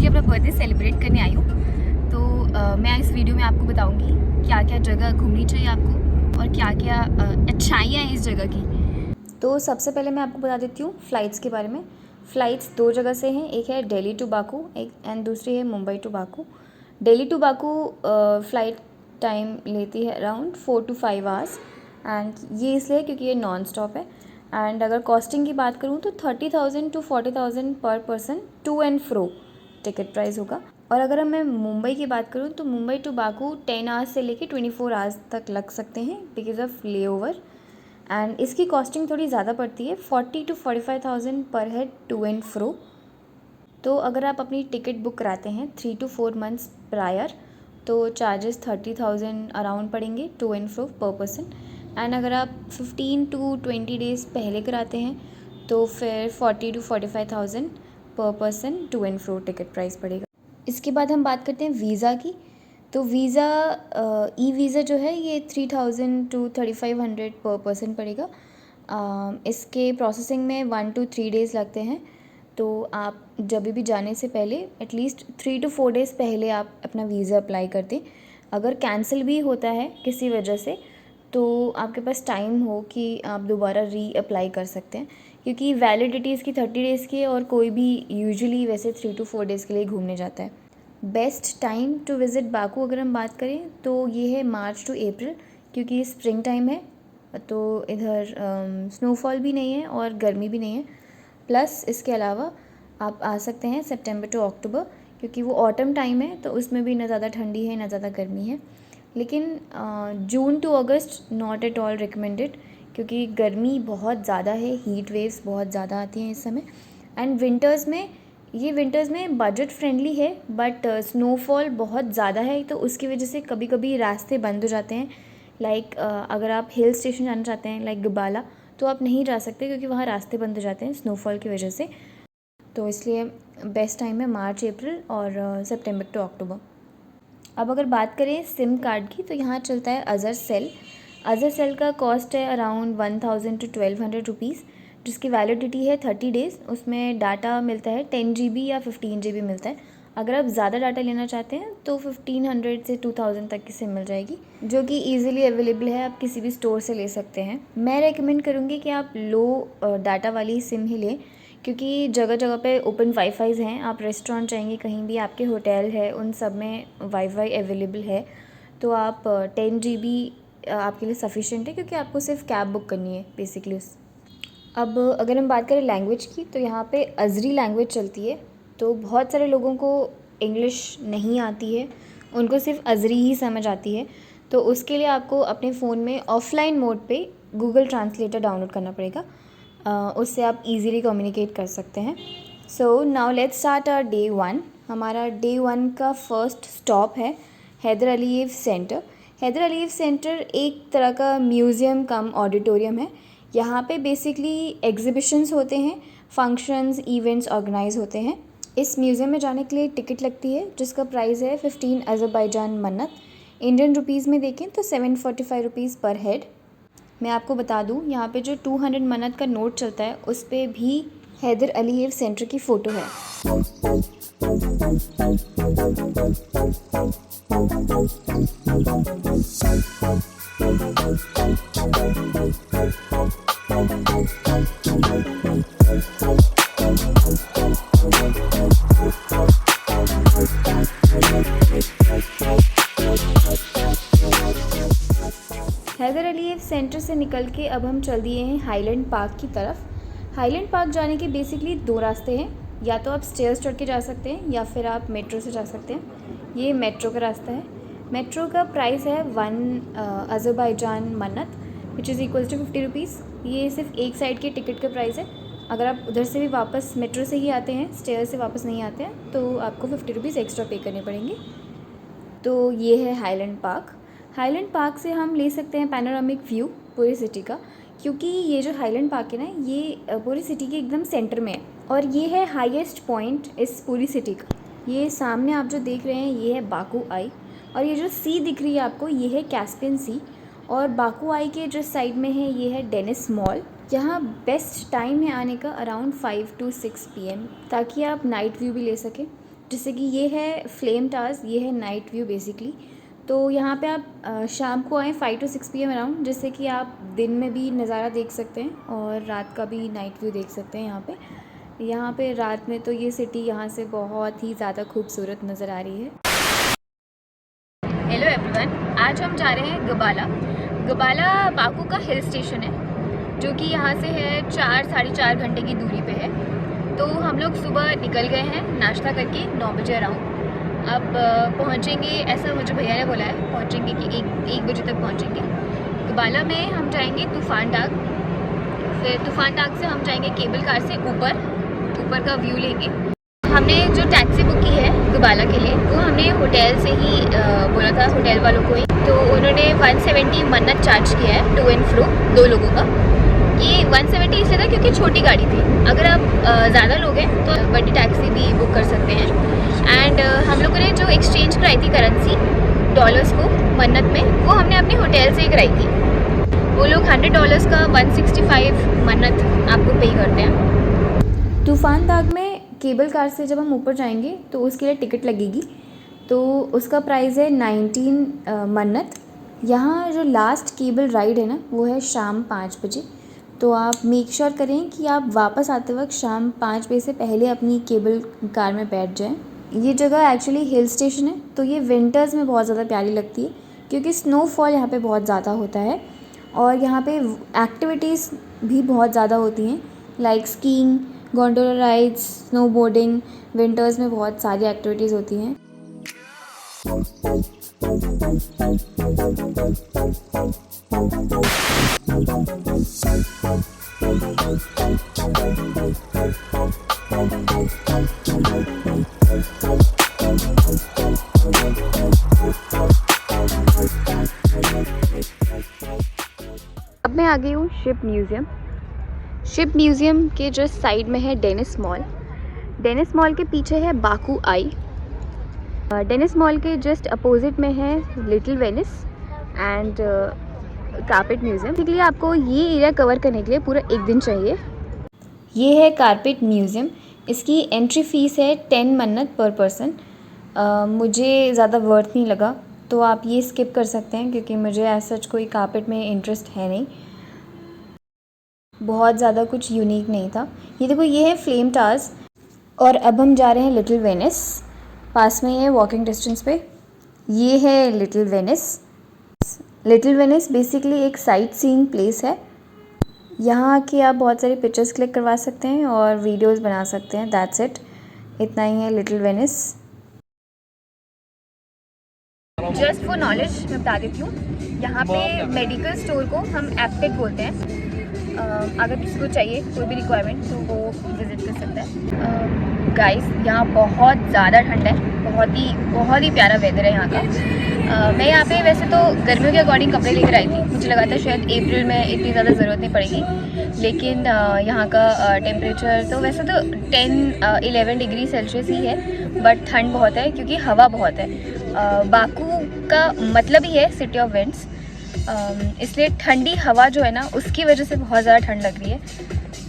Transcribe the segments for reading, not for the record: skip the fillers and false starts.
Actually अपना birthday celebrate करने आई हूँ। तो मैं इस वीडियो में आपको बताऊँगी क्या क्या जगह घूमनी चाहिए आपको और क्या क्या अच्छाइयाँ हैं इस जगह की। तो सबसे पहले मैं आपको बता देती हूँ फ़्लाइट्स के बारे में। फ़्लाइट्स दो जगह से हैं, एक है दिल्ली टू बाकू एंड दूसरी है Mumbai to Baku. Delhi to Baku flight time लेती है अराउंड 4 to 5 आवर्स एंड ये इसलिए क्योंकि ये नॉन स्टॉप है। एंड अगर कॉस्टिंग की बात करूँ तो 30,000 to 40,000 per person to and fro ticket price होगा। और अगर मैं मुंबई की बात करूँ तो मुंबई टू बाकू 10 आवर्स से लेके 24 आवर्स तक लग सकते हैं बिकॉज ऑफ ले ओवर। एंड इसकी कॉस्टिंग थोड़ी ज़्यादा पड़ती है, 40 to 45,000 पर हेड टू एंड फ्रो। तो अगर आप अपनी टिकट बुक कराते हैं 3 to 4 मंथ्स प्रायर तो चार्जेस 30,000 अराउंड पड़ेंगे टू एंड फ्रो पर पर्सन। एंड अगर आप 15 to 20 डेज़ पहले कराते हैं तो फिर 40 to 45,000 per person to and fro ticket price पड़ेगा। इसके बाद हम बात करते हैं वीज़ा की। तो वीज़ा ई वीज़ा जो है ये 3,000 to 3,500 पर पर्सन पड़ेगा। इसके प्रोसेसिंग में 1 to 3 डेज़ लगते हैं। तो आप जब भी जाने से पहले एटलीस्ट 3 to 4 डेज़ पहले आप अपना वीज़ा अप्लाई कर दें। अगर कैंसिल भी होता है किसी वजह से तो आपके पास टाइम हो कि आप दोबारा री अप्लाई कर सकते हैं, क्योंकि वैलिडिटी इसकी 30 डेज़ की है और कोई भी यूजुअली वैसे 3 to 4 डेज़ के लिए घूमने जाता है। Best time to visit Baku अगर हम बात करें तो ये है मार्च टू अप्रैल, क्योंकि ये स्प्रिंग टाइम है तो इधर स्नोफॉल भी नहीं है और गर्मी भी नहीं है। प्लस इसके अलावा आप आ सकते हैं सितंबर टू अक्टूबर, क्योंकि वो ऑटम टाइम है तो उसमें भी ना ज़्यादा ठंडी है ना ज़्यादा गर्मी है। लेकिन June to August not at all recommended, क्योंकि गर्मी बहुत ज़्यादा है, हीट वेव्स बहुत ज़्यादा आती हैं इस समय। एंड विंटर्स में बजट फ्रेंडली है बट स्नोफॉल बहुत ज़्यादा है तो उसकी वजह से कभी कभी रास्ते बंद हो जाते हैं। लाइक अगर आप हिल स्टेशन जाना चाहते हैं लाइक गबाला तो आप नहीं जा सकते क्योंकि वहाँ रास्ते बंद हो जाते हैं स्नोफॉल की वजह से। तो इसलिए बेस्ट टाइम है मार्च अप्रैल और सितंबर टू अक्टूबर। अब अगर बात करें सिम कार्ड की तो यहाँ चलता है अज़र सेल। अज़र सेल का कॉस्ट है अराउंड 1,000 to 1,200 रुपीज़, जिसकी वैलिडिटी है 30 डेज़। उसमें डाटा मिलता है 10 GB या 15 GB मिलता है। अगर आप ज़्यादा डाटा लेना चाहते हैं तो 1,500 से 2,000 तक की सिम मिल जाएगी, जो कि ईजिली अवेलेबल है, आप किसी भी स्टोर से ले सकते हैं। मैं रेकमेंड करूँगी कि आप लो डाटा वाली सिम ही लें, क्योंकि जगह जगह पे ओपन वाईफाईज़ हैं। आप रेस्टोरेंट जाएंगे, कहीं भी आपके होटल है, उन सब में वाईफाई अवेलेबल है। तो आप 10 GB आपके लिए सफिशिएंट है, क्योंकि आपको सिर्फ कैब बुक करनी है बेसिकली उस। अब अगर हम बात करें लैंग्वेज की तो यहाँ पे अज़री लैंग्वेज चलती है। तो बहुत सारे लोगों को इंग्लिश नहीं आती है, उनको सिर्फ अज़री ही समझ आती है। तो उसके लिए आपको अपने फ़ोन में ऑफलाइन मोड पे गूगल ट्रांसलेटर डाउनलोड करना पड़ेगा। उससे आप इजीली कम्युनिकेट कर सकते हैं। So now let's start our day 1। हमारा डे 1 का फर्स्ट स्टॉप है Heydar Aliyev Center. Heydar Aliyev Center एक तरह का म्यूज़ियम कम ऑडिटोरियम है। यहाँ पे बेसिकली एग्जिबिशंस होते हैं, फंक्शंस इवेंट्स ऑर्गेनाइज होते हैं। इस म्यूज़ियम में जाने के लिए टिकट लगती है जिसका प्राइस है 15 अज़रबैजान मन्नत। इंडियन रुपीज़ में देखें तो 745 रुपीज़ पर हेड। मैं आपको बता दूं यहाँ पे जो 200 मन्नत का नोट चलता है उस पर भी हैदर अलीव सेंटर की फ़ोटो है। हैदर अलीव सेंटर से निकल के अब हम चल दिए हैं हाईलैंड पार्क की तरफ। हाईलैंड पार्क जाने के बेसिकली दो रास्ते हैं, या तो आप स्टेयर्स चढ़ के जा सकते हैं या फिर आप मेट्रो से जा सकते हैं। ये मेट्रो का रास्ता है। मेट्रो का प्राइस है 1 Azerbaijan manat which is equals to 50 rupees. ये सिर्फ एक साइड के टिकट का प्राइस है। अगर आप उधर से भी वापस मेट्रो से ही आते हैं, स्टेयर से वापस नहीं आते हैं, तो आपको 50 रुपीज़ एक्स्ट्रा पे करने पड़ेंगे। तो ये है हाईलैंड पार्क। हाईलैंड पार्क से हम ले सकते हैं पैनोरामिक व्यू पूरी सिटी का, क्योंकि ये जो हाईलैंड पार्क है ना ये पूरी सिटी के एकदम सेंटर में है और ये है हाईएस्ट पॉइंट इस पूरी सिटी का। ये सामने आप जो देख रहे हैं ये है बाकू आई, और ये जो सी दिख रही है आपको ये है कैस्पियन सी। और बाकू आई के जो साइड में है ये है डेनिस मॉल। यहाँ बेस्ट टाइम है आने का अराउंड 5 to 6 PM, ताकि आप नाइट व्यू भी ले सकें। जैसे कि ये है फ्लेम टावर्स, ये है नाइट व्यू बेसिकली। तो यहाँ पे आप शाम को आएँ 5 to 6 PM अराउंड, जिससे कि आप दिन में भी नज़ारा देख सकते हैं और रात का भी नाइट व्यू देख सकते हैं। यहाँ पे रात में तो ये सिटी यहाँ से बहुत ही ज़्यादा खूबसूरत नज़र आ रही है। हेलो एवरीवन, आज हम जा रहे हैं गबाला। गबाला बाकू का हिल स्टेशन है जो कि यहाँ से है 4-4.5 घंटे की दूरी पे है। तो हम लोग सुबह निकल गए हैं नाश्ता करके 9 बजे अराउंड। अब पहुँचेंगे, ऐसा मुझे भैया ने बोला है, पहुँचेंगे कि 1 बजे तक पहुँचेंगे। गबाला में हम जाएंगे तूफ़ान टाग, फिर तूफ़ान टाग से हम जाएंगे केबल कार से ऊपर का व्यू लेंगे। हमने जो टैक्सी बुक की है गबाला के लिए वो हमने होटल से ही बोला था, होटल वालों को ही। तो उन्होंने 170 मन्नत चार्ज किया है टू एंड फ्रो 2 लोगों का। ये 170 इसलिए था क्योंकि छोटी गाड़ी थी। अगर आप ज़्यादा लोग हैं तो बड़ी टैक्सी भी बुक कर सकते हैं। एंड हम लोगों ने जो एक्सचेंज कराई थी करेंसी डॉलर्स को मन्नत में, वो हमने अपने होटल से ही कराई थी। वो लोग $100 का 165 मन्नत आपको पे करते हैं। तूफ़ान ताग में केबल कार से जब हम ऊपर जाएंगे तो उसके लिए टिकट लगेगी, तो उसका प्राइस है 19 मन्नत। यहाँ जो लास्ट केबल राइड है ना वो है शाम 5 बजे। तो आप मेक श्योर करें कि आप वापस आते वक्त शाम 5 बजे से पहले अपनी केबल कार में बैठ जाएं। ये जगह एक्चुअली हिल स्टेशन है, तो ये विंटर्स में बहुत ज़्यादा प्यारी लगती है क्योंकि स्नोफॉल यहाँ पे बहुत ज़्यादा होता है और यहाँ पे एक्टिविटीज़ भी बहुत ज़्यादा होती हैं, like skiing, gondola rides, snowboarding. Winters में बहुत सारी एक्टिविटीज़ होती हैं। अब मैं आ गई हूँ शिप म्यूज़ियम। शिप म्यूज़ियम के जस्ट साइड में है डेनिस मॉल। डेनिस मॉल के पीछे है बाकू आई। डेनिस मॉल के जस्ट अपोजिट में है little Venice and carpet museum. इसलिए आपको ये एरिया कवर करने के लिए पूरा 1 दिन चाहिए। ये है कारपेट म्यूज़ियम। इसकी एंट्री फ़ीस है 10 मन्नत पर पर्सन। मुझे ज़्यादा वर्थ नहीं लगा, तो आप ये स्किप कर सकते हैं क्योंकि मुझे ऐसा कोई कारपेट में इंटरेस्ट है नहीं, बहुत ज़्यादा कुछ यूनिक नहीं था। ये देखो, ये है फ्लेम टावर्स। और अब हम जा रहे हैं लिटिल वेनिस, पास में ही है वॉकिंग डिस्टेंस पे। ये है little Venice. Little Venice basically एक साइट सीइंग प्लेस है। यहाँ आके आप बहुत सारी पिक्चर्स क्लिक करवा सकते हैं और वीडियोस बना सकते हैं। दैट्स इट, इतना ही है little Venice. Just for knowledge मैं बता देती हूँ, यहाँ पे मेडिकल स्टोर को हम एप्टेक बोलते हैं। अगर किसी को चाहिए कोई भी रिक्वायरमेंट तो वो विज़िट कर सकता है। गाइस, यहाँ बहुत ज़्यादा ठंड है, बहुत ही प्यारा वेदर है यहाँ का। मैं यहाँ पे वैसे तो गर्मियों के अकॉर्डिंग कपड़े लेकर आई थी। मुझे लगा था शायद अप्रैल में इतनी ज़्यादा ज़रूरत नहीं पड़ेगी, लेकिन यहाँ का टेम्परेचर तो वैसे तो 10-11 डिग्री सेल्सियस ही है, बट ठंड बहुत है क्योंकि हवा बहुत है। बाकू का मतलब ही है सिटी ऑफ विंड्स, इसलिए ठंडी हवा जो है ना उसकी वजह से बहुत ज़्यादा ठंड लग रही है।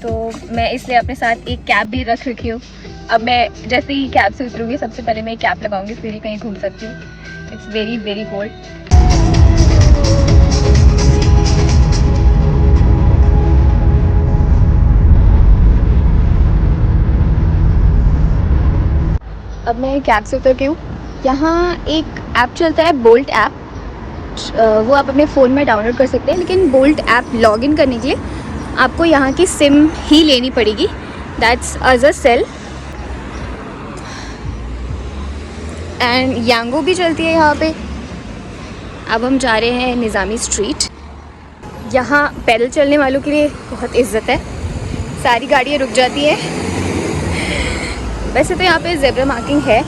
तो मैं इसलिए अपने साथ एक कैप भी रख रखी हूँ। अब मैं जैसे ही कैब से उतरूँगी सबसे पहले मैं कैप लगाऊंगी, फिर ही कहीं घूम सकती हूँ। It's very very cold. अब मैं कैब से उतर गई हूँ। यहाँ एक ऐप चलता है, बोल्ट ऐप। वो आप अपने फ़ोन में डाउनलोड कर सकते हैं, लेकिन बोल्ट ऐप लॉगिन करने के लिए आपको यहाँ की सिम ही लेनी पड़ेगी। That's a sale. And Yango भी चलती है यहाँ पे। अब हम जा रहे हैं निज़ामी स्ट्रीट। यहाँ पैदल चलने वालों के लिए बहुत इज्जत है, सारी गाड़ियाँ रुक जाती हैं। वैसे तो यहाँ पे ज़ेब्रा मार्किंग है,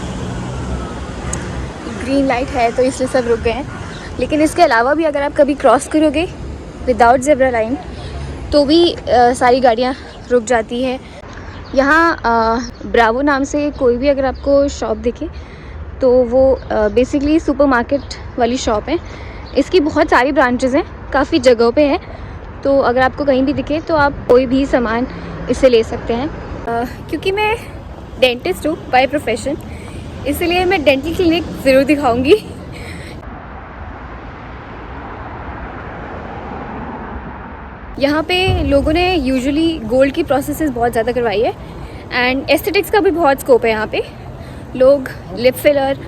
ग्रीन लाइट है, तो इसलिए सब रुक गए हैं। लेकिन इसके अलावा भी अगर आप कभी क्रॉस करोगे विदाउट ज़ेब्रा लाइन तो भी सारी गाड़ियाँ रुक जाती है। यहाँ ब्रावो नाम से कोई भी अगर आपको शॉप दिखे तो वो बेसिकली सुपरमार्केट वाली शॉप है। इसकी बहुत सारी ब्रांचेस हैं, काफ़ी जगहों पे है, तो अगर आपको कहीं भी दिखे तो आप कोई भी सामान इससे ले सकते हैं। क्योंकि मैं डेंटिस्ट हूँ बाय प्रोफेशन, इसलिए मैं डेंटल क्लिनिक ज़रूर दिखाऊंगी। यहाँ पे लोगों ने यूजुअली गोल्ड की प्रोसेसेस बहुत ज़्यादा करवाई है एंड एस्थेटिक्स का भी बहुत स्कोप है यहाँ पे। लोग लिप फिलर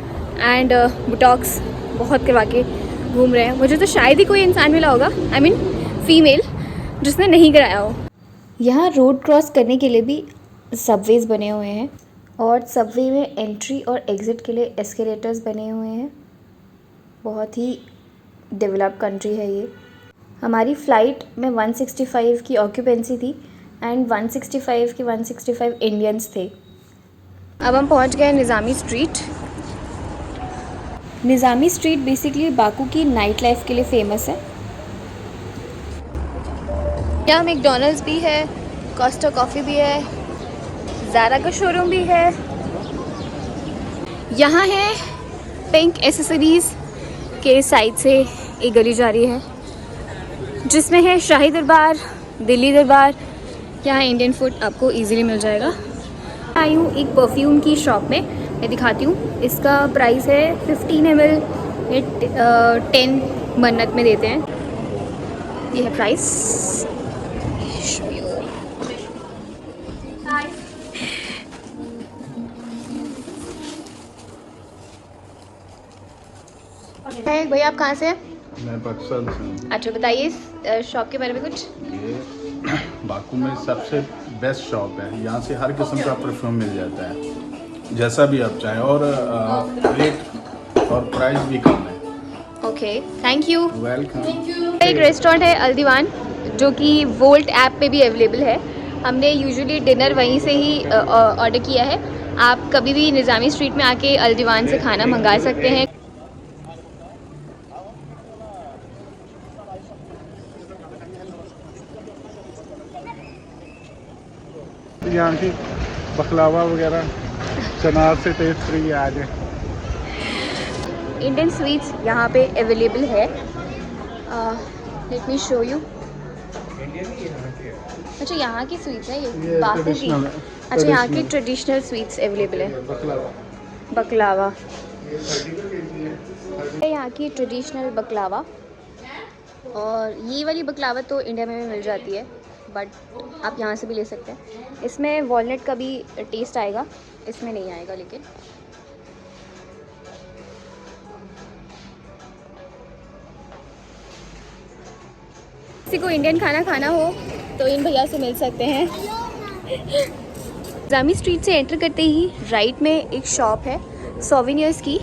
एंड बोटॉक्स बहुत करवा के घूम रहे हैं। मुझे तो शायद ही कोई इंसान मिला होगा, आई मीन फीमेल, जिसने नहीं कराया हो। यहाँ रोड क्रॉस करने के लिए भी सबवेज बने हुए हैं और सबवे में एंट्री और एग्ज़िट के लिए एस्केलेटर्स बने हुए हैं। बहुत ही डेवलप कंट्री है ये। हमारी फ़्लाइट में 165 की ऑक्यूपेंसी थी एंड 165 के 165 इंडियंस थे। अब हम पहुंच गए निज़ामी स्ट्रीट। निज़ामी स्ट्रीट बेसिकली बाकू की नाइट लाइफ के लिए फेमस है। यहाँ मैकडॉनल्ड्स भी है, कोस्टा कॉफ़ी भी है, ज़ारा का शोरूम भी है। यहाँ है पिंक एसेसरीज़ के साइड से एक गली जा रही है जिसमें है शाही दरबार, दिल्ली दरबार। यहाँ इंडियन फूड आपको इजीली मिल जाएगा। आई हूँ एक परफ्यूम की शॉप में, मैं दिखाती हूँ। इसका प्राइस है 15 ml, 10 मन्नत में देते हैं। ये है प्राइस। भैया आप कहाँ से हैं? मैं पाकिस्तान से हूँ। अच्छा बताइए इस शॉप के बारे में कुछ। ये बाकू में सबसे बेस्ट शॉप है। यहाँ से हर किस्म का परफ्यूम मिल जाता है, जैसा भी आप चाहें, और रेट और प्राइस भी कम है। Okay, thank you. वेलकम। एक रेस्टोरेंट है अल दीवान जो कि वोल्ट ऐप पे भी अवेलेबल है। हमने यूजुअली डिनर वहीं से ही ऑर्डर किया है। आप कभी भी निज़ामी स्ट्रीट में आके अल दीवान से खाना मंगा सकते हैं। यहाँ की बकलावा वगैरह चनार से टेस्ट फ्री है। आज इंडियन स्वीट्स यहाँ पे अवेलेबल है। Let me show you. अच्छा यहाँ की स्वीट्स है ये बाकू की। अच्छा यहाँ की ट्रेडिशनल स्वीट्स अवेलेबल है। बकलावा, यहाँ की ट्रेडिशनल बकलावा। और ये वाली बकलावा तो इंडिया में भी मिल जाती है, बट आप यहाँ से भी ले सकते हैं। इसमें वॉलनट का भी टेस्ट आएगा, इसमें नहीं आएगा। लेकिन किसी को इंडियन खाना खाना हो तो इन भैया से मिल सकते हैं। निज़ामी स्ट्रीट से एंटर करते ही राइट में एक शॉप है सोवेनियर्स की।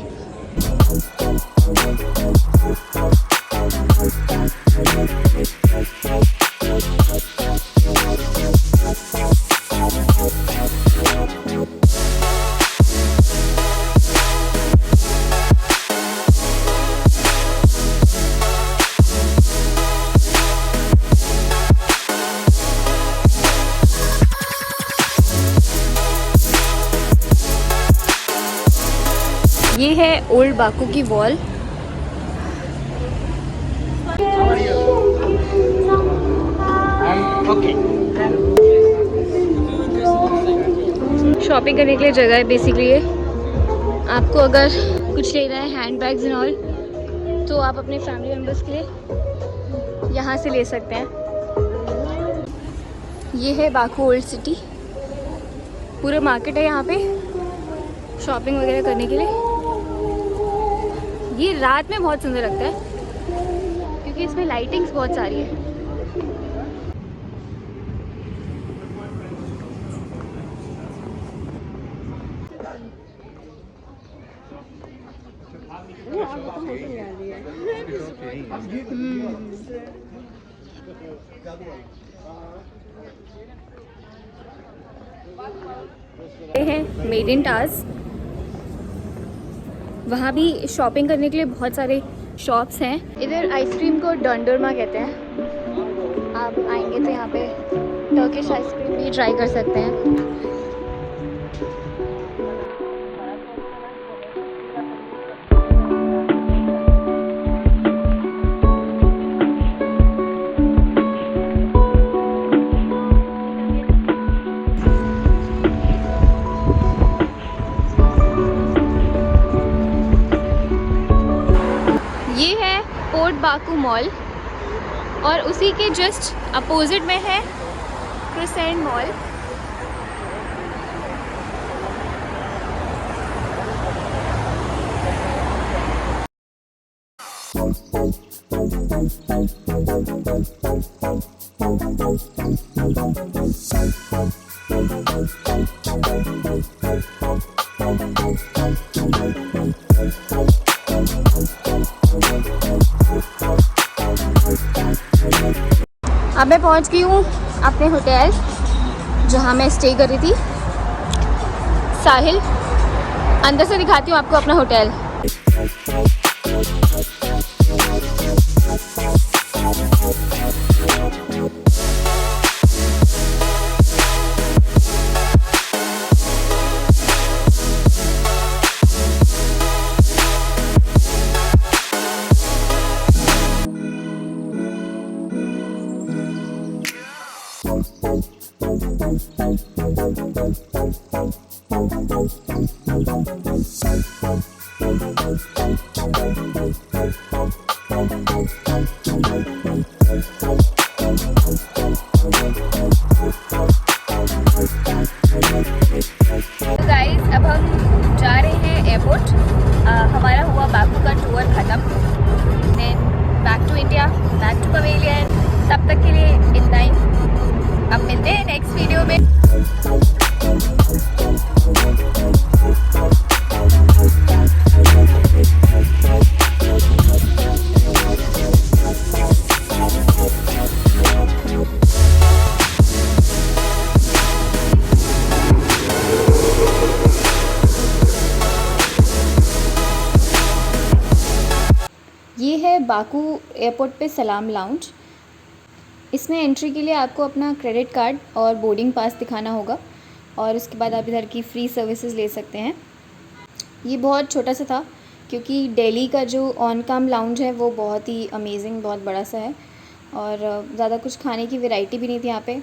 ये है ओल्ड बाकू की वॉल। शॉपिंग करने के लिए जगह है बेसिकली ये। आपको अगर कुछ लेना है, हैंड बैग्स एंड ऑल, तो आप अपने फैमिली मेम्बर्स के लिए यहाँ से ले सकते हैं। ये है बाकू ओल्ड सिटी। पूरा मार्केट है यहाँ पे शॉपिंग वगैरह करने के लिए। ये रात में बहुत सुंदर लगता है क्योंकि इसमें लाइटिंग्स बहुत सारी है। ये है मेड इन टाज। वहाँ भी शॉपिंग करने के लिए बहुत सारे शॉप्स हैं। इधर आइसक्रीम को डोंडोरमा कहते हैं। आप आएंगे तो यहाँ पे टर्किश आइसक्रीम भी ट्राई कर सकते हैं। नॉर्थ बाकू मॉल और उसी के जस्ट अपोजिट में है क्रिसेंट मॉल। अब मैं पहुंच गई हूँ अपने होटल जहाँ मैं स्टे कर रही थी। साहिल, अंदर से दिखाती हूँ आपको अपना होटल। गाइस, अब हम जा रहे हैं एयरपोर्ट। हमारा हुआ बाकू का टूर ख़त्म। Then back to India, back to pavilion. तब तक के लिए इतना ही। अब मिलते हैं नेक्स्ट वीडियो में। ये है बाकू एयरपोर्ट पे सलाम लाउंज। इसमें एंट्री के लिए आपको अपना क्रेडिट कार्ड और बोर्डिंग पास दिखाना होगा और उसके बाद आप इधर की फ्री सर्विसेज ले सकते हैं। ये बहुत छोटा सा था क्योंकि दिल्ली का जो ऑन काम लाउंज है वो बहुत ही अमेजिंग, बहुत बड़ा सा है और ज़्यादा कुछ खाने की वैरायटी भी नहीं थी यहाँ पे।